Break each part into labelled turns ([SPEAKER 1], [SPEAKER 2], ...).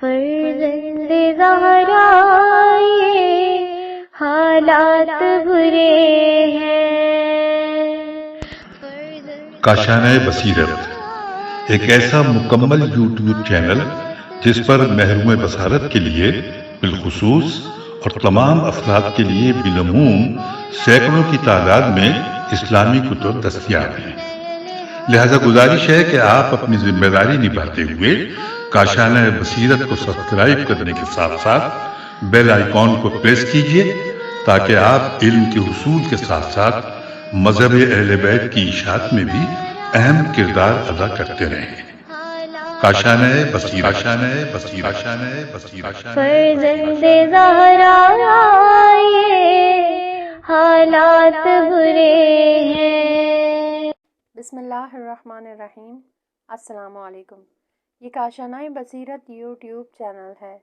[SPEAKER 1] فرزند زہرا یہ حالات برے ہیں۔
[SPEAKER 2] کاشانۂ بصیرت ایک ایسا مکمل یوٹیوب چینل جس پر محروم بصارت کے لیے بالخصوص اور تمام افراد کے لیے بالعموم سینکڑوں کی تعداد میں اسلامی کتب دستیاب ہیں۔ لہذا گزارش ہے کہ آپ اپنی ذمہ داری نبھاتے ہوئے کاشانۂ بصیرت کو سبسکرائب کرنے کے ساتھ ساتھ بیل آئیکن کو پریس کیجیے تاکہ آپ علم کے حصول کے ساتھ ساتھ مذہب اہل بیت کی اشاعت میں بھی اہم کردار ادا کرتے رہیں۔ کاشانۂ بصیرت، کاشانۂ بصیرت، کاشانۂ بصیرت۔
[SPEAKER 1] فرزند زہرا یہ حالات برے ہیں۔
[SPEAKER 3] بسم اللہ الرحمن الرحیم۔ السلام علیکم۔ یہ کاشانۂ بصیرت یوٹیوب چینل ہے۔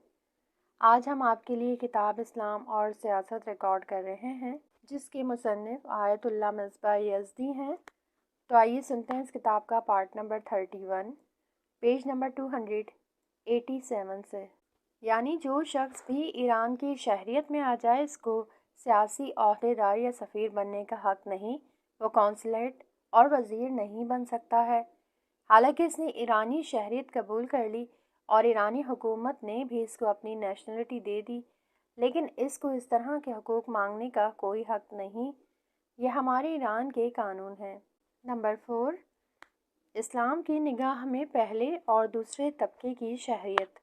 [SPEAKER 3] آج ہم آپ کے لیے کتاب اسلام اور سیاست ریکارڈ کر رہے ہیں جس کے مصنف آیت اللہ مصباح یزدی ہیں۔ تو آئیے سنتے ہیں اس کتاب کا پارٹ نمبر 31 پیج نمبر 287 سے۔ یعنی جو شخص بھی ایران کی شہریت میں آ جائے اس کو سیاسی عہدیدار یا سفیر بننے کا حق نہیں، وہ کونسلیٹ اور وزیر نہیں بن سکتا ہے۔ حالانکہ اس نے ایرانی شہریت قبول کر لی اور ایرانی حکومت نے بھی اس کو اپنی نیشنلٹی دے دی، لیکن اس کو اس طرح کے حقوق مانگنے کا کوئی حق نہیں۔ یہ ہمارے ایران کے قانون ہیں۔ نمبر 4، اسلام کی نگاہ میں پہلے اور دوسرے طبقے کی شہریت۔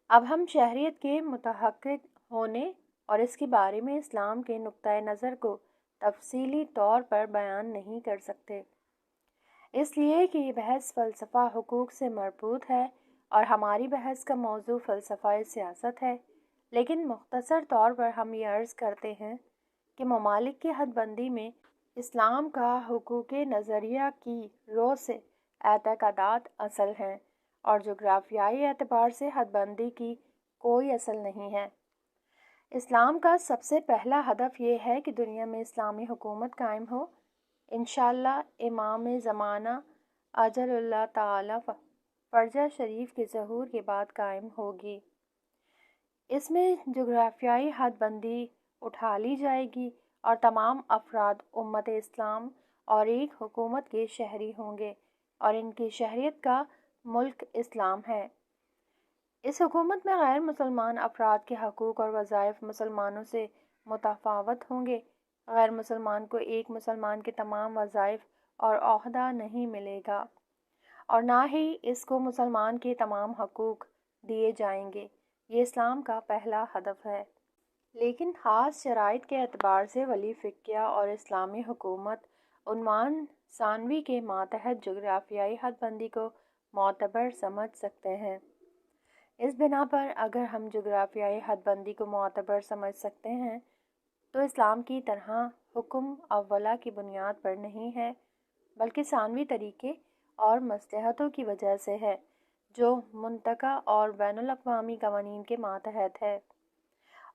[SPEAKER 3] اب ہم شہریت کے متحقق ہونے اور اس کے بارے میں اسلام کے نقطۂ نظر کو تفصیلی طور پر بیان نہیں کر سکتے، اس لیے کہ یہ بحث فلسفہ حقوق سے مربوط ہے اور ہماری بحث کا موضوع فلسفہ سیاست ہے۔ لیکن مختصر طور پر ہم یہ عرض کرتے ہیں کہ ممالک کی حد بندی میں اسلام کا حقوق نظریہ کی رو سے اعتقادات اصل ہیں اور جغرافیائی اعتبار سے حد بندی کی کوئی اصل نہیں ہے۔ اسلام کا سب سے پہلا ہدف یہ ہے کہ دنیا میں اسلامی حکومت قائم ہو، انشاءاللہ امام زمانہ اجل اللہ تعالی فرجہ شریف کے ظہور کے بعد قائم ہوگی۔ اس میں جغرافیائی حد بندی اٹھا لی جائے گی اور تمام افراد امت اسلام اور ایک حکومت کے شہری ہوں گے اور ان کی شہریت کا ملک اسلام ہے۔ اس حکومت میں غیر مسلمان افراد کے حقوق اور وظائف مسلمانوں سے متفاوت ہوں گے۔ غیر مسلمان کو ایک مسلمان کے تمام وظائف اور عہدہ نہیں ملے گا اور نہ ہی اس کو مسلمان کے تمام حقوق دیے جائیں گے۔ یہ اسلام کا پہلا ہدف ہے۔ لیکن خاص شرائط کے اعتبار سے ولی فقیہ اور اسلامی حکومت عنوان ثانوی کے ماتحت جغرافیائی حد بندی کو معتبر سمجھ سکتے ہیں۔ اس بنا پر اگر ہم جغرافیائی حد بندی کو معتبر سمجھ سکتے ہیں تو اسلام کی طرح حکم اولا کی بنیاد پر نہیں ہے بلکہ ثانوی طریقے اور مصلحتوں کی وجہ سے ہے جو منطقہ اور بین الاقوامی قوانین کے ماتحت ہے،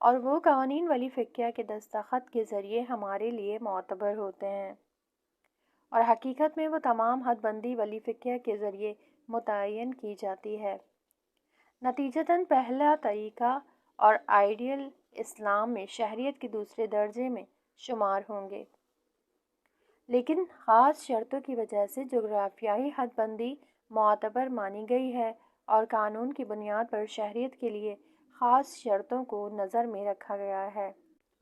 [SPEAKER 3] اور وہ قوانین ولی فقیہ کے دستخط کے ذریعے ہمارے لیے معتبر ہوتے ہیں، اور حقیقت میں وہ تمام حد بندی ولی فقیہ کے ذریعے متعین کی جاتی ہے۔ نتیجتاً پہلا طریقہ اور آئیڈیل اسلام میں شہریت کے دوسرے درجے میں شمار ہوں گے، لیکن خاص شرطوں کی وجہ سے جغرافیائی حد بندی معتبر مانی گئی ہے اور قانون کی بنیاد پر شہریت کے لیے خاص شرطوں کو نظر میں رکھا گیا ہے۔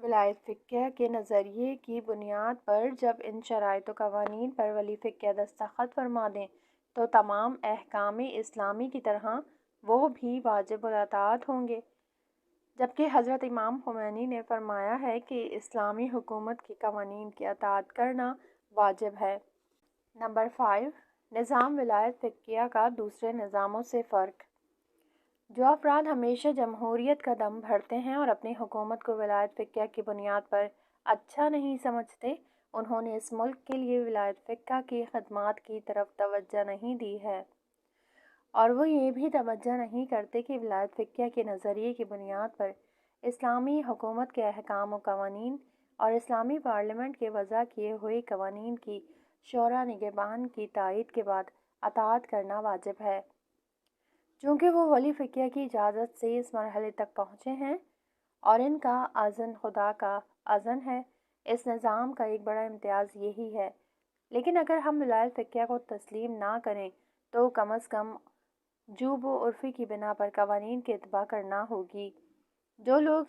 [SPEAKER 3] ولایت فقیہ کے نظریے کی بنیاد پر جب ان شرائط و قوانین پر ولی فقیہ دستخط فرما دیں تو تمام احکام اسلامی کی طرح وہ بھی واجب الاطاعت ہوں گے، جبکہ حضرت امام خمینی نے فرمایا ہے کہ اسلامی حکومت کے قوانین کی اطاعت کرنا واجب ہے۔ نمبر 5، نظام ولایت فقیہ کا دوسرے نظاموں سے فرق۔ جو افراد ہمیشہ جمہوریت کا دم بھرتے ہیں اور اپنی حکومت کو ولایت فقیہ کی بنیاد پر اچھا نہیں سمجھتے، انہوں نے اس ملک کے لیے ولایت فقیہ کی خدمات کی طرف توجہ نہیں دی ہے، اور وہ یہ بھی توجہ نہیں کرتے کہ ولایت فقیہ کے نظریے کی بنیاد پر اسلامی حکومت کے احکام و قوانین اور اسلامی پارلیمنٹ کے وضع کیے ہوئے قوانین کی شورا نگہبان کی تائید کے بعد اطاعت کرنا واجب ہے۔ چونکہ وہ ولی فقیہ کی اجازت سے اس مرحلے تک پہنچے ہیں اور ان کا اذن خدا کا اذن ہے، اس نظام کا ایک بڑا امتیاز یہی ہے۔ لیکن اگر ہم ولایت فقیہ کو تسلیم نہ کریں تو کم از کم جوب و عرفی کی بنا پر قوانین کی اتباع کرنا ہوگی۔ جو لوگ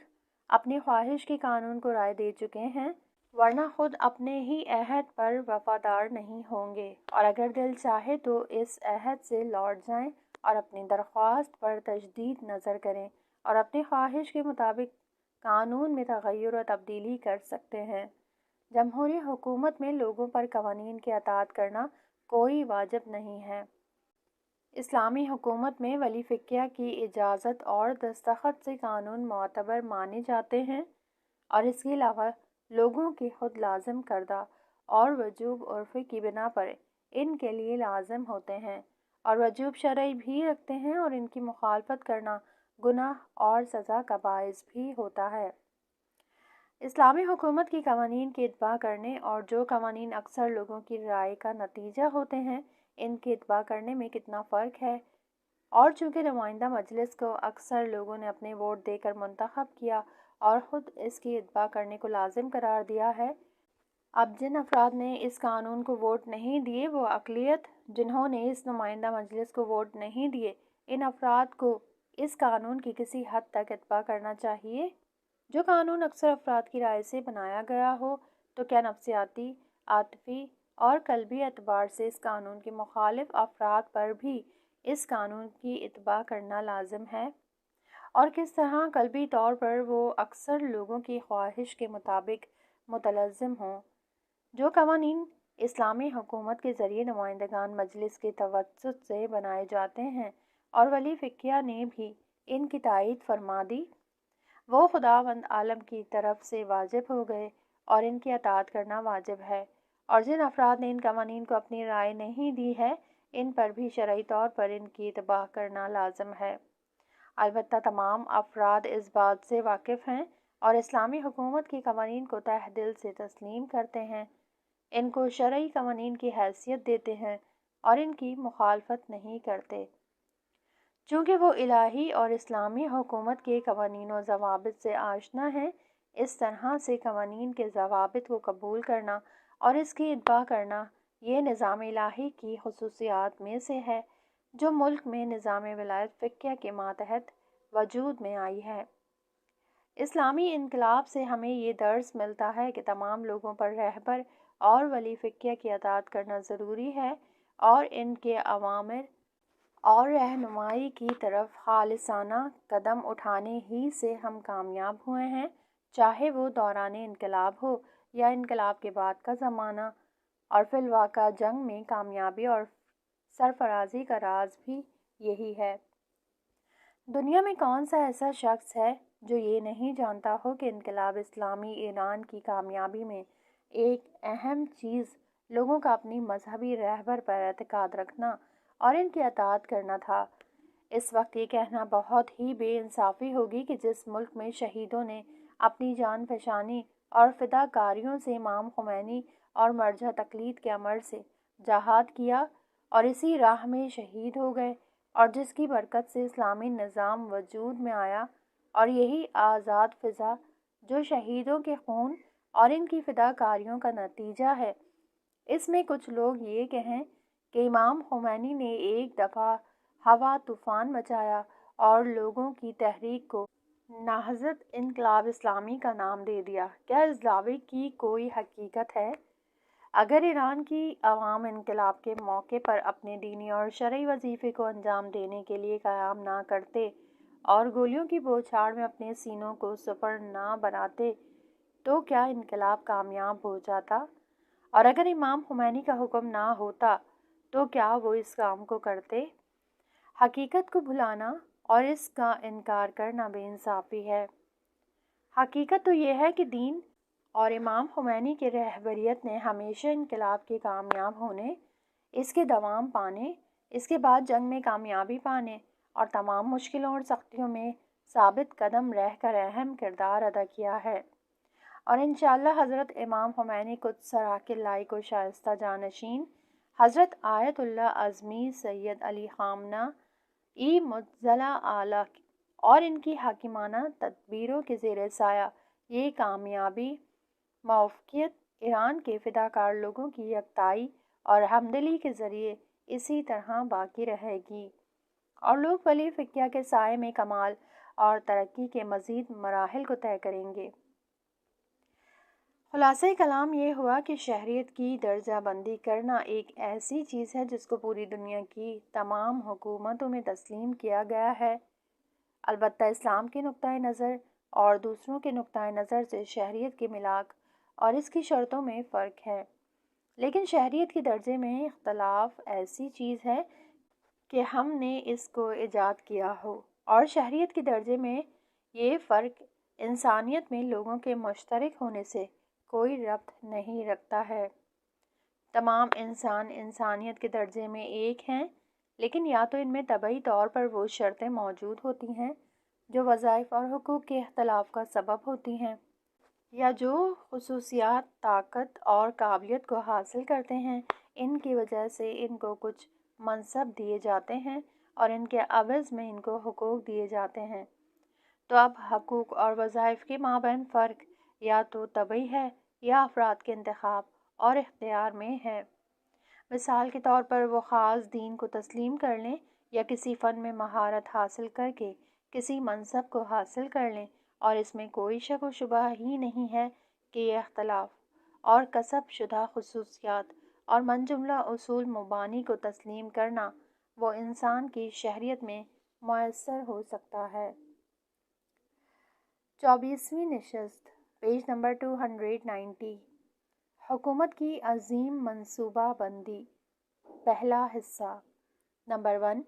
[SPEAKER 3] اپنی خواہش کے قانون کو رائے دے چکے ہیں ورنہ خود اپنے ہی عہد پر وفادار نہیں ہوں گے، اور اگر دل چاہے تو اس عہد سے لوٹ جائیں اور اپنی درخواست پر تجدید نظر کریں اور اپنی خواہش کے مطابق قانون میں تغیر و تبدیلی کر سکتے ہیں۔ جمہوری حکومت میں لوگوں پر قوانین کی اطاعت کرنا کوئی واجب نہیں ہے۔ اسلامی حکومت میں ولی فقیہ کی اجازت اور دستخط سے قانون معتبر مانے جاتے ہیں، اور اس کے علاوہ لوگوں کی خود لازم کردہ اور وجوب عرفی کی بنا پر ان کے لیے لازم ہوتے ہیں اور وجوب شرعی بھی رکھتے ہیں، اور ان کی مخالفت کرنا گناہ اور سزا کا باعث بھی ہوتا ہے۔ اسلامی حکومت کی قوانین کی اتباع کرنے اور جو قوانین اکثر لوگوں کی رائے کا نتیجہ ہوتے ہیں ان کی اتباع کرنے میں کتنا فرق ہے، اور چونکہ نمائندہ مجلس کو اکثر لوگوں نے اپنے ووٹ دے کر منتخب کیا اور خود اس کی اتباع کرنے کو لازم قرار دیا ہے، اب جن افراد نے اس قانون کو ووٹ نہیں دیے وہ اقلیت جنہوں نے اس نمائندہ مجلس کو ووٹ نہیں دیے، ان افراد کو اس قانون کی کسی حد تک اتباع کرنا چاہیے۔ جو قانون اکثر افراد کی رائے سے بنایا گیا ہو تو کیا نفسیاتی، عاطفی اور قلبی اعتبار سے اس قانون کے مخالف افراد پر بھی اس قانون کی اتباع کرنا لازم ہے، اور کس طرح قلبی طور پر وہ اکثر لوگوں کی خواہش کے مطابق متلازم ہوں۔ جو قوانین اسلامی حکومت کے ذریعے نمائندگان مجلس کے توسط سے بنائے جاتے ہیں اور ولی فقیہ نے بھی ان کی تائید فرما دی، وہ خداوند عالم کی طرف سے واجب ہو گئے اور ان کی اطاعت کرنا واجب ہے، اور جن افراد نے ان قوانین کو اپنی رائے نہیں دی ہے ان پر بھی شرعی طور پر ان کی اتباع کرنا لازم ہے۔ البتہ تمام افراد اس بات سے واقف ہیں اور اسلامی حکومت کی قوانین کو تہ دل سے تسلیم کرتے ہیں، ان کو شرعی قوانین کی حیثیت دیتے ہیں اور ان کی مخالفت نہیں کرتے، چونکہ وہ الہی اور اسلامی حکومت کے قوانین و ضوابط سے آشنا ہیں۔ اس طرح سے قوانین کے ضوابط کو قبول کرنا اور اس کی اتباع کرنا یہ نظام الہی کی خصوصیات میں سے ہے جو ملک میں نظام ولایت فقیہ کے ماتحت وجود میں آئی ہے۔ اسلامی انقلاب سے ہمیں یہ درس ملتا ہے کہ تمام لوگوں پر رہبر اور ولی فقیہ کی اطاعت کرنا ضروری ہے، اور ان کے اوامر اور رہنمائی کی طرف خالصانہ قدم اٹھانے ہی سے ہم کامیاب ہوئے ہیں، چاہے وہ دوران انقلاب ہو یا انقلاب کے بعد کا زمانہ، اور فی الواقع جنگ میں کامیابی اور سرفرازی کا راز بھی یہی ہے۔ دنیا میں کون سا ایسا شخص ہے جو یہ نہیں جانتا ہو کہ انقلاب اسلامی ایران کی کامیابی میں ایک اہم چیز لوگوں کا اپنی مذہبی رہبر پر اعتقاد رکھنا اور ان کی اطاعت کرنا تھا۔ اس وقت یہ کہنا بہت ہی بے انصافی ہوگی کہ جس ملک میں شہیدوں نے اپنی جان فشانی اور فداکاریوں سے امام خمینی اور مرجع تقلید کے عمل سے جہاد کیا اور اسی راہ میں شہید ہو گئے، اور جس کی برکت سے اسلامی نظام وجود میں آیا، اور یہی آزاد فضا جو شہیدوں کے خون اور ان کی فداکاریوں کا نتیجہ ہے، اس میں کچھ لوگ یہ کہیں کہ امام خمینی نے ایک دفعہ ہوا طوفان مچایا اور لوگوں کی تحریک کو نہضت انقلاب اسلامی کا نام دے دیا۔ کیا اس دعوے کی کوئی حقیقت ہے؟ اگر ایران کی عوام انقلاب کے موقع پر اپنے دینی اور شرعی وظیفے کو انجام دینے کے لیے قیام نہ کرتے اور گولیوں کی بوچھاڑ میں اپنے سینوں کو سپر نہ بناتے تو کیا انقلاب کامیاب ہو جاتا؟ اور اگر امام خمینی کا حکم نہ ہوتا تو کیا وہ اس کام کو کرتے؟ حقیقت کو بھلانا اور اس کا انکار کرنا بے انصافی ہے۔ حقیقت تو یہ ہے کہ دین اور امام خمینی کی رہبریت نے ہمیشہ انقلاب کے کامیاب ہونے، اس کے دوام پانے، اس کے بعد جنگ میں کامیابی پانے اور تمام مشکلوں اور سختیوں میں ثابت قدم رہ کر اہم کردار ادا کیا ہے، اور انشاءاللہ حضرت امام خمینی قدس سراہ لائق و شائستہ جانشین حضرت آیت اللہ اعظمی سید علی خامنہ متزلہ اعلیٰ اور ان کی حاکمانہ تدبیروں کے زیر سایہ یہ کامیابی موافقت ایران کے فداکار لوگوں کی یکتائی اور ہمدلی کے ذریعے اسی طرح باقی رہے گی اور لوگ ولی فقیہ کے سائے میں کمال اور ترقی کے مزید مراحل کو طے کریں گے۔ خلاصہ کلام یہ ہوا کہ شہریت کی درجہ بندی کرنا ایک ایسی چیز ہے جس کو پوری دنیا کی تمام حکومتوں میں تسلیم کیا گیا ہے۔ البتہ اسلام کے نقطۂ نظر اور دوسروں کے نقطۂ نظر سے شہریت کے ملاک اور اس کی شرطوں میں فرق ہے، لیکن شہریت کے درجے میں اختلاف ایسی چیز ہے کہ ہم نے اس کو ایجاد کیا ہو، اور شہریت کے درجے میں یہ فرق انسانیت میں لوگوں کے مشترک ہونے سے کوئی ربط نہیں رکھتا ہے۔ تمام انسان انسانیت کے درجے میں ایک ہیں، لیکن یا تو ان میں طبعی طور پر وہ شرطیں موجود ہوتی ہیں جو وظائف اور حقوق کے اختلاف کا سبب ہوتی ہیں، یا جو خصوصیات طاقت اور قابلیت کو حاصل کرتے ہیں ان کی وجہ سے ان کو کچھ منصب دیے جاتے ہیں اور ان کے عوض میں ان کو حقوق دیے جاتے ہیں۔ تو اب حقوق اور وظائف کے مابین فرق یا تو طبعی ہے یا افراد کے انتخاب اور اختیار میں ہے۔ مثال کے طور پر وہ خاص دین کو تسلیم کر لیں یا کسی فن میں مہارت حاصل کر کے کسی منصب کو حاصل کر لیں، اور اس میں کوئی شک و شبہ ہی نہیں ہے کہ یہ اختلاف اور کسب شدہ خصوصیات اور من جملہ اصول مبانی کو تسلیم کرنا وہ انسان کی شہریت میں میسر ہو سکتا ہے۔ 24ویں نشست، پیج نمبر 290، حکومت کی عظیم منصوبہ بندی، پہلا حصہ۔ نمبر 1،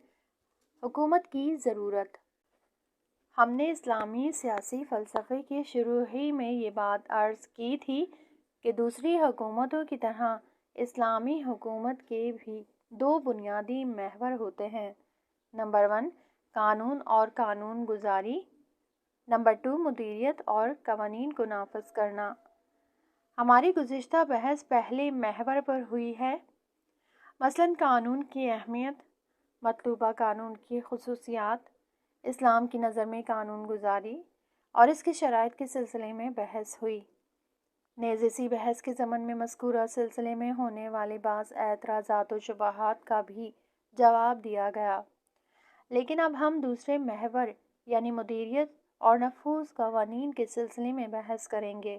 [SPEAKER 3] حکومت کی ضرورت۔ ہم نے اسلامی سیاسی فلسفے کے شروع ہی میں یہ بات عرض کی تھی کہ دوسری حکومتوں کی طرح اسلامی حکومت کے بھی دو بنیادی محور ہوتے ہیں۔ نمبر 1، قانون اور قانون گزاری۔ نمبر 2، مدیریت اور قوانین کو نافذ کرنا۔ ہماری گزشتہ بحث پہلے محور پر ہوئی ہے، مثلاً قانون کی اہمیت، مطلوبہ قانون کی خصوصیات، اسلام کی نظر میں قانون گزاری اور اس کی شرائط کے سلسلے میں بحث ہوئی۔ نیز اسی بحث کے ضمن میں مذکورہ سلسلے میں ہونے والے بعض اعتراضات و شبہات کا بھی جواب دیا گیا، لیکن اب ہم دوسرے محور یعنی مدیریت اور نفوذ قوانین کے سلسلے میں بحث کریں گے۔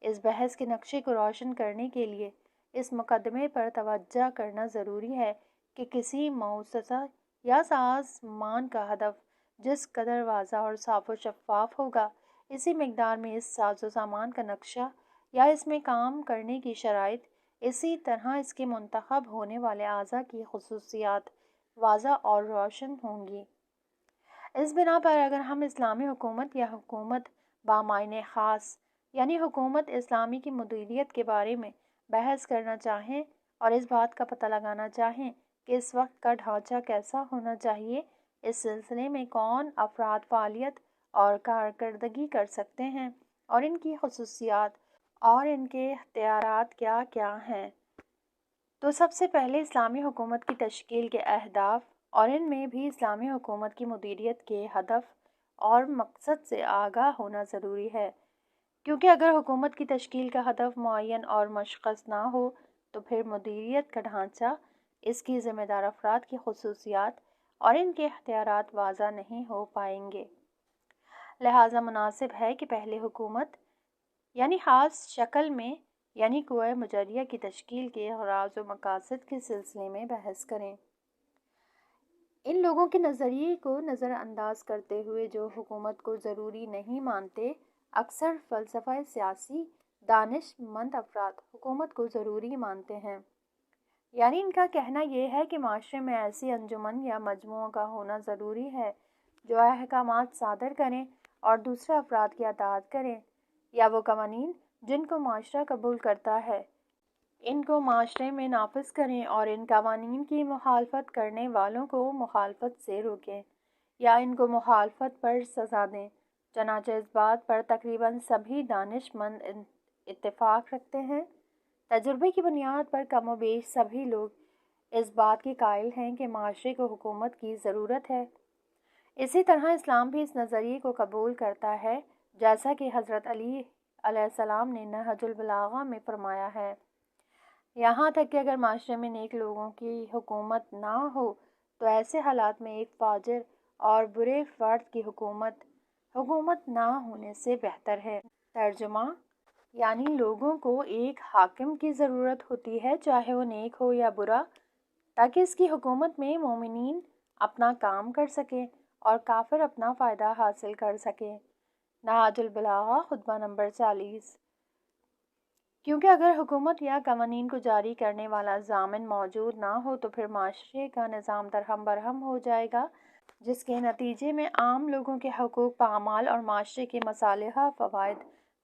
[SPEAKER 3] اس بحث کے نقشے کو روشن کرنے کے لیے اس مقدمے پر توجہ کرنا ضروری ہے کہ کسی مؤسسہ یا سازمان کا ہدف جس قدر واضح اور صاف و شفاف ہوگا، اسی مقدار میں اس ساز و سامان کا نقشہ یا اس میں کام کرنے کی شرائط، اسی طرح اس کے منتخب ہونے والے اعضاء کی خصوصیات واضح اور روشن ہوں گی۔ اس بنا پر اگر ہم اسلامی حکومت یا حکومت بامعنی خاص یعنی حکومت اسلامی کی مدیریت کے بارے میں بحث کرنا چاہیں اور اس بات کا پتہ لگانا چاہیں کہ اس وقت کا ڈھانچہ کیسا ہونا چاہیے، اس سلسلے میں کون افراد فعالیت اور کارکردگی کر سکتے ہیں اور ان کی خصوصیات اور ان کے اختیارات کیا کیا ہیں، تو سب سے پہلے اسلامی حکومت کی تشکیل کے اہداف اور ان میں بھی اسلامی حکومت کی مدیریت کے ہدف اور مقصد سے آگاہ ہونا ضروری ہے، کیونکہ اگر حکومت کی تشکیل کا ہدف معین اور مشخص نہ ہو تو پھر مدیریت کا ڈھانچہ، اس کی ذمہ دار افراد کی خصوصیات اور ان کے اختیارات واضح نہیں ہو پائیں گے۔ لہٰذا مناسب ہے کہ پہلے حکومت یعنی خاص شکل میں یعنی قوہ مجریہ کی تشکیل کے غرض و مقاصد کے سلسلے میں بحث کریں۔ ان لوگوں کے نظریے کو نظر انداز کرتے ہوئے جو حکومت کو ضروری نہیں مانتے، اکثر فلسفہ سیاسی دانش مند افراد حکومت کو ضروری مانتے ہیں، یعنی ان کا کہنا یہ ہے کہ معاشرے میں ایسی انجمن یا مجموعوں کا ہونا ضروری ہے جو احکامات صادر کریں اور دوسرے افراد کی اطاعت کریں، یا وہ قوانین جن کو معاشرہ قبول کرتا ہے ان کو معاشرے میں نافذ کریں اور ان قوانین کی مخالفت کرنے والوں کو مخالفت سے روکیں یا ان کو مخالفت پر سزا دیں۔ چنانچہ اس بات پر تقریباً سبھی دانش مند اتفاق رکھتے ہیں۔ تجربے کی بنیاد پر کم و بیش سبھی لوگ اس بات کے قائل ہیں کہ معاشرے کو حکومت کی ضرورت ہے، اسی طرح اسلام بھی اس نظریے کو قبول کرتا ہے، جیسا کہ حضرت علی علیہ السلام نے نہج البلاغہ میں فرمایا ہے، یہاں تک کہ اگر معاشرے میں نیک لوگوں کی حکومت نہ ہو تو ایسے حالات میں ایک فاجر اور برے فرد کی حکومت نہ ہونے سے بہتر ہے۔ ترجمہ، یعنی لوگوں کو ایک حاکم کی ضرورت ہوتی ہے، چاہے وہ نیک ہو یا برا، تاکہ اس کی حکومت میں مومنین اپنا کام کر سکیں اور کافر اپنا فائدہ حاصل کر سکیں۔ نہج البلاغہ خطبہ نمبر 40۔ کیونکہ اگر حکومت یا قوانین کو جاری کرنے والا ضامن موجود نہ ہو تو پھر معاشرے کا نظام درہم برہم ہو جائے گا، جس کے نتیجے میں عام لوگوں کے حقوق پامال اور معاشرے کے مصالح فوائد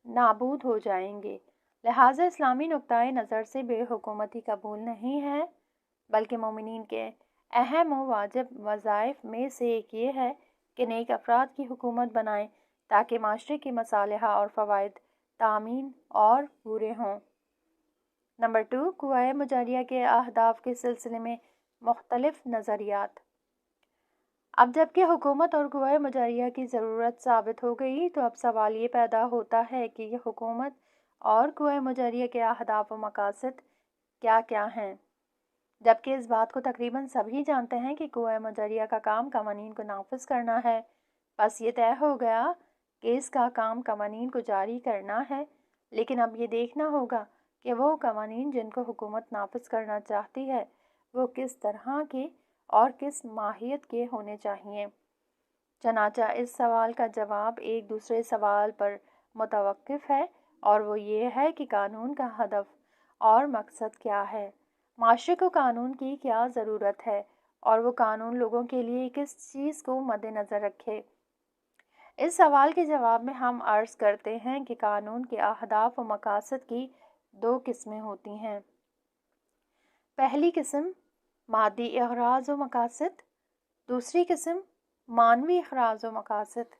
[SPEAKER 3] نابود ہو جائیں گے۔ لہٰذا اسلامی نقطۂ نظر سے بے حکومتی قبول نہیں ہے، بلکہ مومنین کے اہم و واجب وظائف میں سے ایک یہ ہے کہ نیک افراد کی حکومت بنائیں تاکہ معاشرے کے مصالح اور فوائد تامین اور پورے ہوں۔ نمبر 2، قوائے مجاریہ کے اہداف کے سلسلے میں مختلف نظریات۔ اب جب کہ حکومت اور قوائے مجاریہ کی ضرورت ثابت ہو گئی تو اب سوال یہ پیدا ہوتا ہے کہ یہ حکومت اور قوائے مجاریہ کے اہداف و مقاصد کیا کیا ہیں، جبکہ اس بات کو تقریباً سبھی جانتے ہیں کہ قوائے مجاریہ کا کام قوانین کو نافذ کرنا ہے۔ بس یہ طے ہو گیا کہ اس کا کام قوانین کو جاری کرنا ہے، لیکن اب یہ دیکھنا ہوگا کہ وہ قوانین جن کو حکومت نافذ کرنا چاہتی ہے وہ کس طرح کے اور کس ماہیت کے ہونے چاہیے۔ چنانچہ اس سوال کا جواب ایک دوسرے سوال پر متوقف ہے، اور وہ یہ ہے کہ قانون کا ہدف اور مقصد کیا ہے، معاشرے کو قانون کی کیا ضرورت ہے، اور وہ قانون لوگوں کے لیے کس چیز کو مد نظر رکھے۔ اس سوال کے جواب میں ہم عرض کرتے ہیں کہ قانون کے اہداف و مقاصد کی 2 قسمیں ہوتی ہیں۔ پہلی قسم مادی اغراض و مقاصد، دوسری قسم معنوی اغراض و مقاصد۔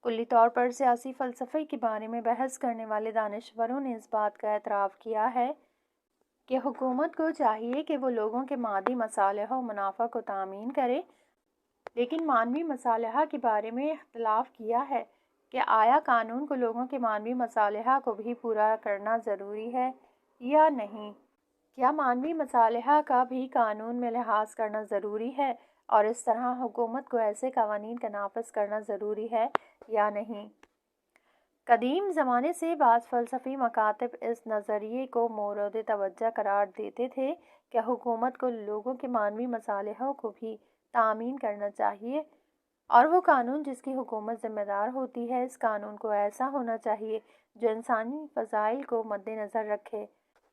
[SPEAKER 3] کلی طور پر سیاسی فلسفے کے بارے میں بحث کرنے والے دانشوروں نے اس بات کا اعتراف کیا ہے کہ حکومت کو چاہیے کہ وہ لوگوں کے مادی مصالح و منافع کو تامین کرے، لیکن معنوی مصالح کے بارے میں اختلاف کیا ہے کہ آیا قانون کو لوگوں کے معنوی مصالح کو بھی پورا کرنا ضروری ہے یا نہیں؟ کیا معنوی مصالح کا بھی قانون میں لحاظ کرنا ضروری ہے، اور اس طرح حکومت کو ایسے قوانین کا نافذ کرنا ضروری ہے یا نہیں؟ قدیم زمانے سے بعض فلسفی مکاتب اس نظریے کو مورد توجہ قرار دیتے تھے کہ حکومت کو لوگوں کے معنوی مصالحوں کو بھی تامین کرنا چاہیے، اور وہ قانون جس کی حکومت ذمہ دار ہوتی ہے اس قانون کو ایسا ہونا چاہیے جو انسانی فضائل کو مد نظر رکھے۔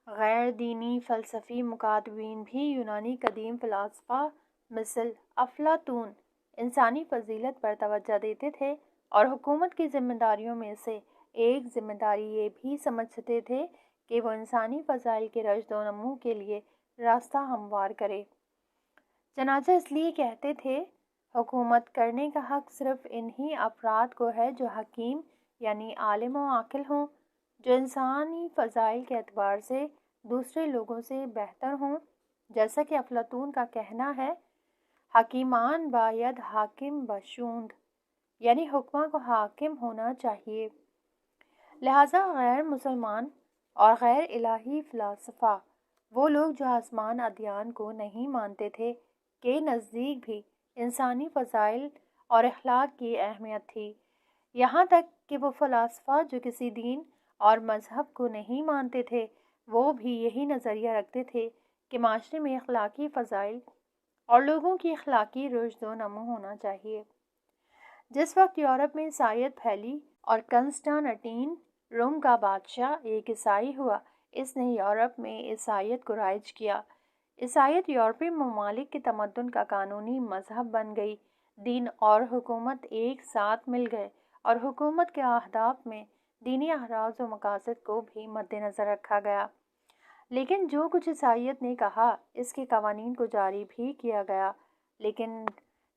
[SPEAKER 3] غیر دینی فلسفی مکاتبین بھی یونانی قدیم فلاسفہ مثل افلاطون انسانی فضیلت پر توجہ دیتے تھے، اور حکومت کی ذمہ داریوں میں سے ایک ذمہ داری یہ بھی سمجھتے تھے کہ وہ انسانی فضائل کے رشد و نمو کے لیے راستہ ہموار کرے۔ چنانچہ اس لیے کہتے تھے، حکومت کرنے کا حق صرف انہی افراد کو ہے جو حکیم یعنی عالم و عاقل ہوں، جو انسانی فضائل کے اعتبار سے دوسرے لوگوں سے بہتر ہوں۔ جیسا کہ افلاطون کا کہنا ہے، حکیمان باید حاکم باشند، یعنی حکماں کو حاکم ہونا چاہیے۔ لہٰذا غیر مسلمان اور غیر الہی فلاسفہ، وہ لوگ جو آسمان ادیان کو نہیں مانتے تھے، کے نزدیک بھی انسانی فضائل اور اخلاق کی اہمیت تھی، یہاں تک کہ وہ فلاسفہ جو کسی دین اور مذہب کو نہیں مانتے تھے وہ بھی یہی نظریہ رکھتے تھے کہ معاشرے میں اخلاقی فضائل اور لوگوں کی اخلاقی رشد و نمو ہونا چاہیے۔ جس وقت یورپ میں عیسائیت پھیلی اور کنسٹانٹین روم کا بادشاہ ایک عیسائی ہوا، اس نے یورپ میں عیسائیت کو رائج کیا۔ عیسائیت یورپی ممالک کے تمدن کا قانونی مذہب بن گئی۔ دین اور حکومت ایک ساتھ مل گئے، اور حکومت کے اہداف میں دینی اغراض و مقاصد کو بھی مد نظر رکھا گیا۔ لیکن جو کچھ عیسائیت نے کہا اس کے قوانین کو جاری بھی کیا گیا، لیکن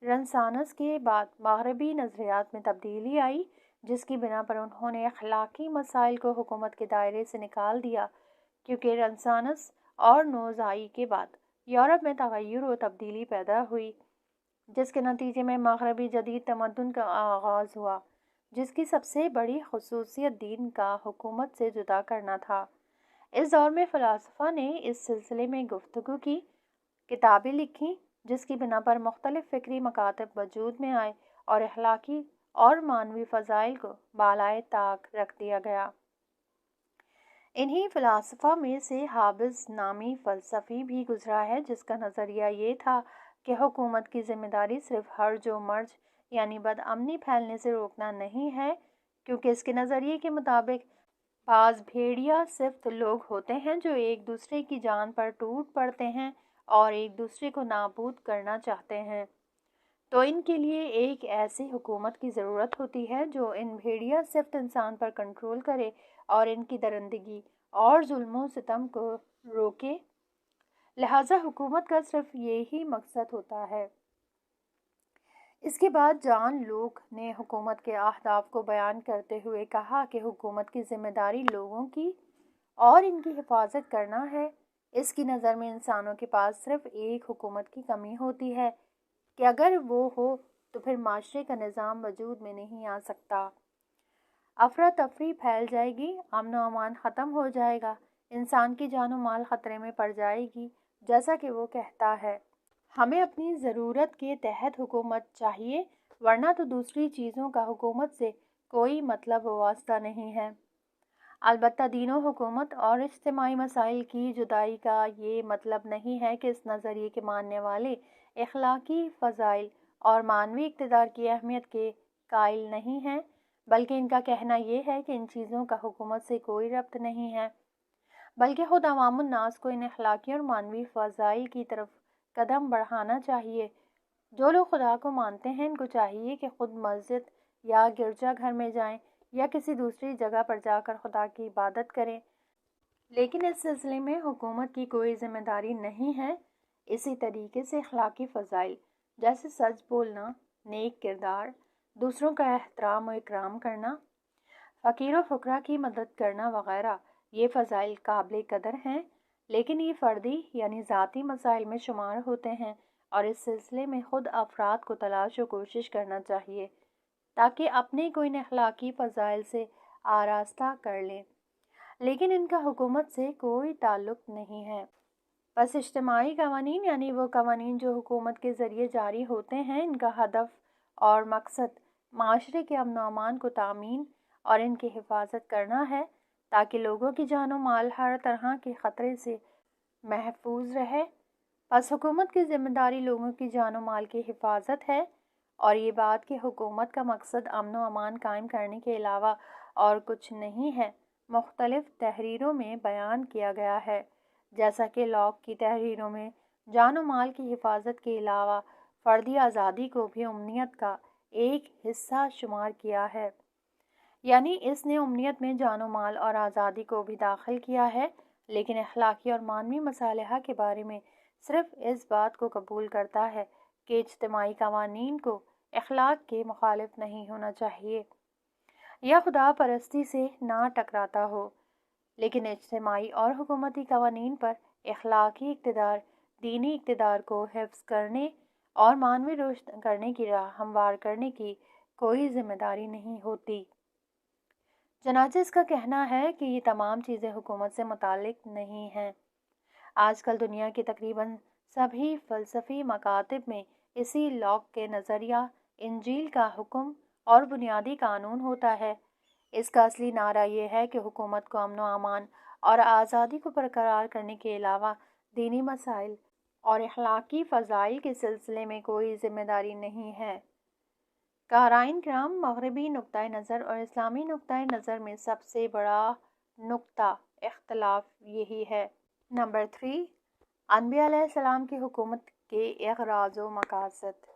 [SPEAKER 3] رنسانس کے بعد مغربی نظریات میں تبدیلی آئی، جس کی بنا پر انہوں نے اخلاقی مسائل کو حکومت کے دائرے سے نکال دیا، کیونکہ رنسانس اور نوزائی کے بعد یورپ میں تغیر و تبدیلی پیدا ہوئی۔ جس کے نتیجے میں مغربی جدید تمدن کا آغاز ہوا، جس کی سب سے بڑی خصوصیت دین کا حکومت سے جدا کرنا تھا۔ اس دور میں فلاسفہ نے اس سلسلے میں گفتگو کی، کتابیں لکھی، جس کی بنا پر مختلف فکری مکاتب وجود میں آئے اور اخلاقی اور معنوی فضائل کو بالائے طاق رکھ دیا گیا۔ انہی فلاسفہ میں سے حابس نامی فلسفی بھی گزرا ہے، جس کا نظریہ یہ تھا کہ حکومت کی ذمہ داری صرف ہرج و مرج یعنی بدامنی پھیلنے سے روکنا نہیں ہے، کیونکہ اس کے نظریے کے مطابق بعض بھیڑیا صفت لوگ ہوتے ہیں جو ایک دوسرے کی جان پر ٹوٹ پڑتے ہیں اور ایک دوسرے کو نابود کرنا چاہتے ہیں، تو ان کے لیے ایک ایسی حکومت کی ضرورت ہوتی ہے جو ان بھیڑیا صفت انسان پر کنٹرول کرے اور ان کی درندگی اور ظلم و ستم کو روکے۔ لہذا حکومت کا صرف یہی مقصد ہوتا ہے۔ اس کے بعد جان لوک نے حکومت کے اہداف کو بیان کرتے ہوئے کہا کہ حکومت کی ذمہ داری لوگوں کی اور ان کی حفاظت کرنا ہے۔ اس کی نظر میں انسانوں کے پاس صرف ایک حکومت کی کمی ہوتی ہے کہ اگر وہ ہو تو پھر معاشرے کا نظام وجود میں نہیں آ سکتا، افراتفری پھیل جائے گی، امن و امان ختم ہو جائے گا، انسان کی جان و مال خطرے میں پڑ جائے گی، جیسا کہ وہ کہتا ہے۔ ہمیں اپنی ضرورت کے تحت حکومت چاہیے، ورنہ تو دوسری چیزوں کا حکومت سے کوئی مطلب و واسطہ نہیں ہے۔ البتہ دین و حکومت اور اجتماعی مسائل کی جدائی کا یہ مطلب نہیں ہے کہ اس نظریے کے ماننے والے اخلاقی فضائل اور معنوی اقتدار کی اہمیت کے قائل نہیں ہیں، بلکہ ان کا کہنا یہ ہے کہ ان چیزوں کا حکومت سے کوئی ربط نہیں ہے، بلکہ خود عوام الناس کو ان اخلاقی اور معنوی فضائل کی طرف قدم بڑھانا چاہیے۔ جو لوگ خدا کو مانتے ہیں ان کو چاہیے کہ خود مسجد یا گرجا گھر میں جائیں یا کسی دوسری جگہ پر جا کر خدا کی عبادت کریں، لیکن اس سلسلے میں حکومت کی کوئی ذمہ داری نہیں ہے۔ اسی طریقے سے اخلاقی فضائل جیسے سچ بولنا، نیک کردار، دوسروں کا احترام و اکرام کرنا، فقیر و فقراء کی مدد کرنا وغیرہ، یہ فضائل قابل قدر ہیں، لیکن یہ فردی یعنی ذاتی مسائل میں شمار ہوتے ہیں اور اس سلسلے میں خود افراد کو تلاش و کوشش کرنا چاہیے تاکہ اپنے کو ان اخلاقی فضائل سے آراستہ کر لیں، لیکن ان کا حکومت سے کوئی تعلق نہیں ہے۔ بس اجتماعی قوانین یعنی وہ قوانین جو حکومت کے ذریعے جاری ہوتے ہیں، ان کا ہدف اور مقصد معاشرے کے امن و امان کو تامین اور ان کی حفاظت کرنا ہے تاکہ لوگوں کی جان و مال ہر طرح کے خطرے سے محفوظ رہے۔ بس حکومت کی ذمہ داری لوگوں کی جان و مال کی حفاظت ہے، اور یہ بات کہ حکومت کا مقصد امن و امان قائم کرنے کے علاوہ اور کچھ نہیں ہے، مختلف تحریروں میں بیان کیا گیا ہے، جیسا کہ لاک کی تحریروں میں جان و مال کی حفاظت کے علاوہ فردی آزادی کو بھی امنیت کا ایک حصہ شمار کیا ہے، یعنی اس نے امنیت میں جان و مال اور آزادی کو بھی داخل کیا ہے، لیکن اخلاقی اور معنوی مصالحہ کے بارے میں صرف اس بات کو قبول کرتا ہے کہ اجتماعی قوانین کو اخلاق کے مخالف نہیں ہونا چاہیے یا خدا پرستی سے نہ ٹکراتا ہو، لیکن اجتماعی اور حکومتی قوانین پر اخلاقی اقتدار دینی اقتدار کو حفظ کرنے اور معنوی رشد کرنے کی راہ ہموار کرنے کی کوئی ذمہ داری نہیں ہوتی۔ چنانچہ اس کا کہنا ہے کہ یہ تمام چیزیں حکومت سے متعلق نہیں ہیں۔ آج کل دنیا کے تقریباً سبھی فلسفی مکاتب میں اسی لاک کے نظریہ انجیل کا حکم اور بنیادی قانون ہوتا ہے۔ اس کا اصلی نعرہ یہ ہے کہ حکومت کو امن و امان اور آزادی کو برقرار کرنے کے علاوہ دینی مسائل اور اخلاقی فضائل کے سلسلے میں کوئی ذمہ داری نہیں ہے۔ قارئین کرام، مغربی نقطۂ نظر اور اسلامی نقطۂ نظر میں سب سے بڑا نقطہ اختلاف یہی ہے۔ نمبر 3، انبیاء علیہ السلام کی حکومت کے اغراض و مقاصد۔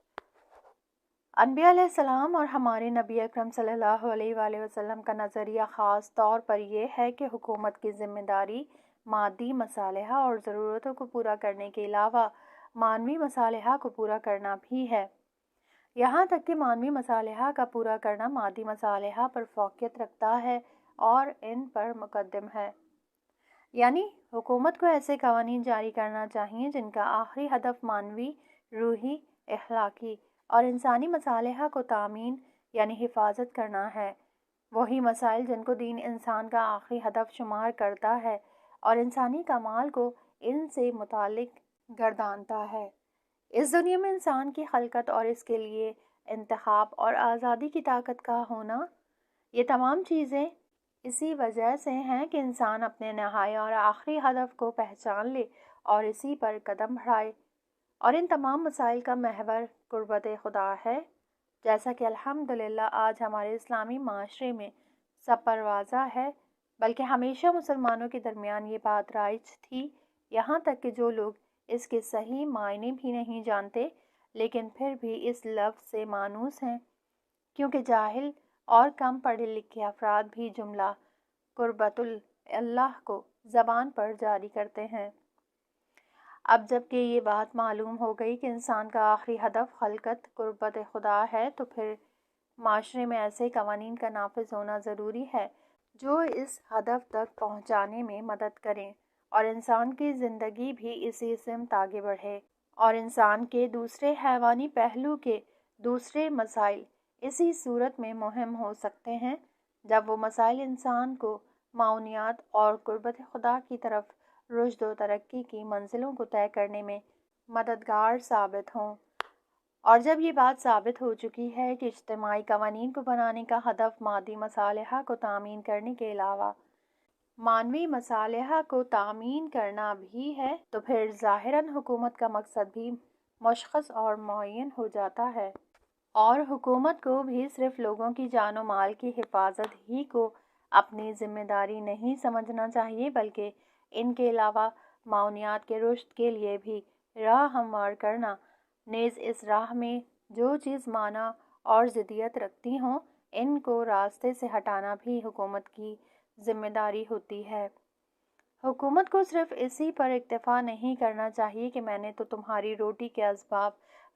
[SPEAKER 3] انبیاء علیہ السلام اور ہمارے نبی اکرم صلی اللہ علیہ وآلہ وسلم کا نظریہ خاص طور پر یہ ہے کہ حکومت کی ذمہ داری مادی مصالحہ اور ضرورتوں کو پورا کرنے کے علاوہ معنوی مصالحہ کو پورا کرنا بھی ہے، یہاں تک کہ معنوی مصالحہ کا پورا کرنا مادی مصالحہ پر فوقیت رکھتا ہے اور ان پر مقدم ہے۔ یعنی حکومت کو ایسے قوانین جاری کرنا چاہیے جن کا آخری ہدف معنوی، روحی اخلاقی اور انسانی مصالحہ کو تامین یعنی حفاظت کرنا ہے۔ وہی مسائل جن کو دین انسان کا آخری ہدف شمار کرتا ہے اور انسانی کمال کو ان سے متعلق گردانتا ہے۔ اس دنیا میں انسان کی خلقت اور اس کے لیے انتخاب اور آزادی کی طاقت کا ہونا، یہ تمام چیزیں اسی وجہ سے ہیں کہ انسان اپنے نہایت اور آخری ہدف کو پہچان لے اور اسی پر قدم بڑھائے، اور ان تمام مسائل کا محور قربت خدا ہے، جیسا کہ الحمدللہ آج ہمارے اسلامی معاشرے میں سب پر واضح ہے، بلکہ ہمیشہ مسلمانوں کے درمیان یہ بات رائج تھی، یہاں تک کہ جو لوگ اس کے صحیح معنی بھی نہیں جانتے لیکن پھر بھی اس لفظ سے مانوس ہیں، کیونکہ جاہل اور کم پڑھے لکھے افراد بھی جملہ قربت اللہ کو زبان پر جاری کرتے ہیں۔ اب جب کہ یہ بات معلوم ہو گئی کہ انسان کا آخری ہدف خلقت قربت خدا ہے، تو پھر معاشرے میں ایسے قوانین کا نافذ ہونا ضروری ہے جو اس ہدف تک پہنچانے میں مدد کریں، اور انسان کی زندگی بھی اسی سمت آگے بڑھے، اور انسان کے دوسرے حیوانی پہلو کے دوسرے مسائل اسی صورت میں مہم ہو سکتے ہیں جب وہ مسائل انسان کو معاونیت اور قربت خدا کی طرف رشد و ترقی کی منزلوں کو طے کرنے میں مددگار ثابت ہوں۔ اور جب یہ بات ثابت ہو چکی ہے کہ اجتماعی قوانین کو بنانے کا ہدف مادی مصالحہ کو تامین کرنے کے علاوہ معنوی مصالحہ کو تامین کرنا بھی ہے، تو پھر ظاہراً حکومت کا مقصد بھی مشخص اور معین ہو جاتا ہے، اور حکومت کو بھی صرف لوگوں کی جان و مال کی حفاظت ہی کو اپنی ذمہ داری نہیں سمجھنا چاہیے، بلکہ ان کے علاوہ معاونیات کے رشد کے لیے بھی راہ ہموار کرنا، نیز اس راہ میں جو چیز معنی اور ضدیت رکھتی ہوں ان کو راستے سے ہٹانا بھی حکومت کی ذمہ داری ہوتی ہے۔ حکومت کو صرف اسی پر اکتفا نہیں کرنا چاہیے کہ میں نے تو تمہاری روٹی کے اسباب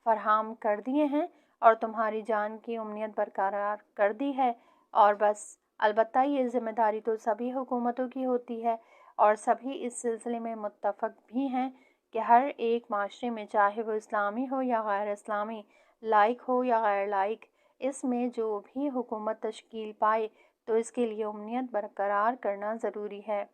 [SPEAKER 3] فراہم کر دیے ہیں اور تمہاری جان کی امنیت برقرار کر دی ہے اور بس، البتہ یہ ذمہ داری تو سبھی حکومتوں کی ہوتی ہے، اور سبھی اس سلسلے میں متفق بھی ہیں کہ ہر ایک معاشرے میں، چاہے وہ اسلامی ہو یا غیر اسلامی، لائق ہو یا غیر لائق، اس میں جو بھی حکومت تشکیل پائے تو اس کے لیے امنیت برقرار کرنا ضروری ہے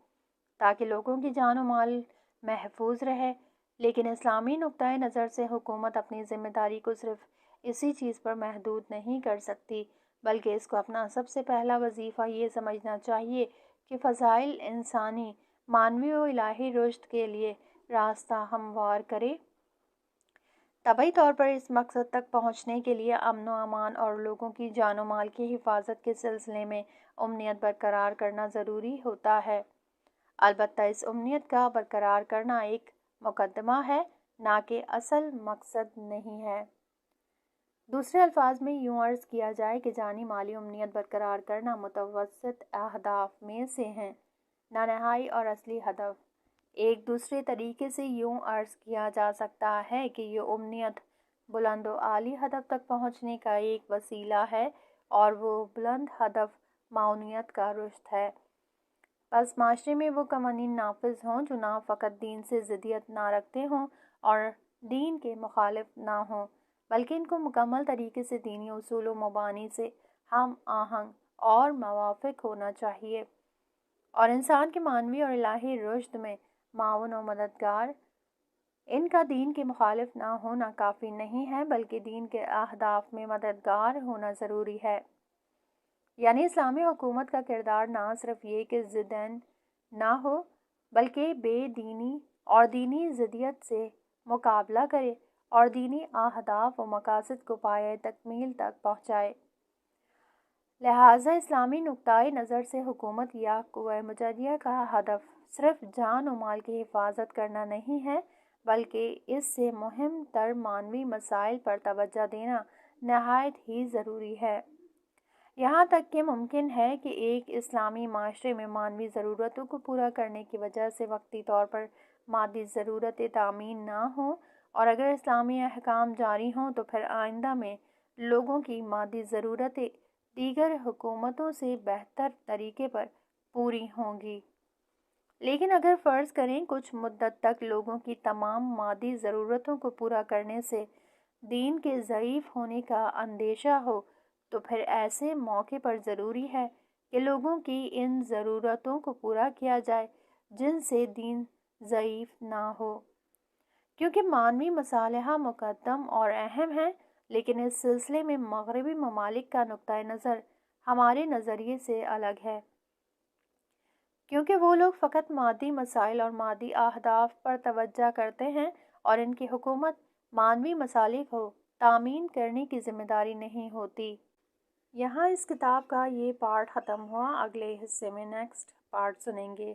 [SPEAKER 3] تاکہ لوگوں کی جان و مال محفوظ رہے۔ لیکن اسلامی نقطۂ نظر سے حکومت اپنی ذمہ داری کو صرف اسی چیز پر محدود نہیں کر سکتی، بلکہ اس کو اپنا سب سے پہلا وظیفہ یہ سمجھنا چاہیے کہ فضائل انسانی، معنوی و الہی رشد کے لیے راستہ ہموار کرے۔ طبعی طور پر اس مقصد تک پہنچنے کے لیے امن و امان اور لوگوں کی جان و مال کی حفاظت کے سلسلے میں امنیت برقرار کرنا ضروری ہوتا ہے، البتہ اس امنیت کا برقرار کرنا ایک مقدمہ ہے، نہ کہ اصل مقصد نہیں ہے۔ دوسرے الفاظ میں یوں عرض کیا جائے کہ جانی مالی امنیت برقرار کرنا متوسط اہداف میں سے ہیں، نہ نہائی اور اصلی ہدف۔ ایک دوسرے طریقے سے یوں عرض کیا جا سکتا ہے کہ یہ امنیت بلند و عالی ہدف تک پہنچنے کا ایک وسیلہ ہے، اور وہ بلند ہدف معاونیت کا رشد ہے۔ بس معاشرے میں وہ قوانین نافذ ہوں جو نہ فقط دین سے ضدیت نہ رکھتے ہوں اور دین کے مخالف نہ ہوں، بلکہ ان کو مکمل طریقے سے دینی اصول و مبانی سے ہم آہنگ اور موافق ہونا چاہیے، اور انسان کے معنوی اور الہی رشد میں معاون و مددگار۔ ان کا دین کے مخالف نہ ہونا کافی نہیں ہے، بلکہ دین کے اہداف میں مددگار ہونا ضروری ہے۔ یعنی اسلامی حکومت کا کردار نہ صرف یہ کہ ضدین نہ ہو، بلکہ بے دینی اور دینی ضدیت سے مقابلہ کرے اور دینی اہداف و مقاصد کو پایۂ تکمیل تک پہنچائے۔ لہٰذا اسلامی نقطۂ نظر سے حکومت یا قوہ مجریہ کا ہدف صرف جان و مال کی حفاظت کرنا نہیں ہے، بلکہ اس سے مہم تر معنوی مسائل پر توجہ دینا نہایت ہی ضروری ہے۔ یہاں تک کہ ممکن ہے کہ ایک اسلامی معاشرے میں معنوی ضرورتوں کو پورا کرنے کی وجہ سے وقتی طور پر مادی ضرورتیں تامین نہ ہوں، اور اگر اسلامی احکام جاری ہوں تو پھر آئندہ میں لوگوں کی مادی ضرورتیں دیگر حکومتوں سے بہتر طریقے پر پوری ہوں گی۔ لیکن اگر فرض کریں کچھ مدت تک لوگوں کی تمام مادی ضرورتوں کو پورا کرنے سے دین کے ضعیف ہونے کا اندیشہ ہو تو پھر ایسے موقع پر ضروری ہے کہ لوگوں کی ان ضرورتوں کو پورا کیا جائے جن سے دین ضعیف نہ ہو، کیونکہ مانوی مصالحہ مقدم اور اہم ہیں، لیکن اس سلسلے میں مغربی ممالک کا نقطۂ نظر ہمارے نظریے سے الگ ہے، کیونکہ وہ لوگ فقط مادی مسائل اور مادی اہداف پر توجہ کرتے ہیں اور ان کی حکومت مانوی مصالح کو تامین کرنے کی ذمہ داری نہیں ہوتی۔ یہاں اس کتاب کا یہ پارٹ ختم ہوا، اگلے حصے میں نیکسٹ پارٹ سنیں گے۔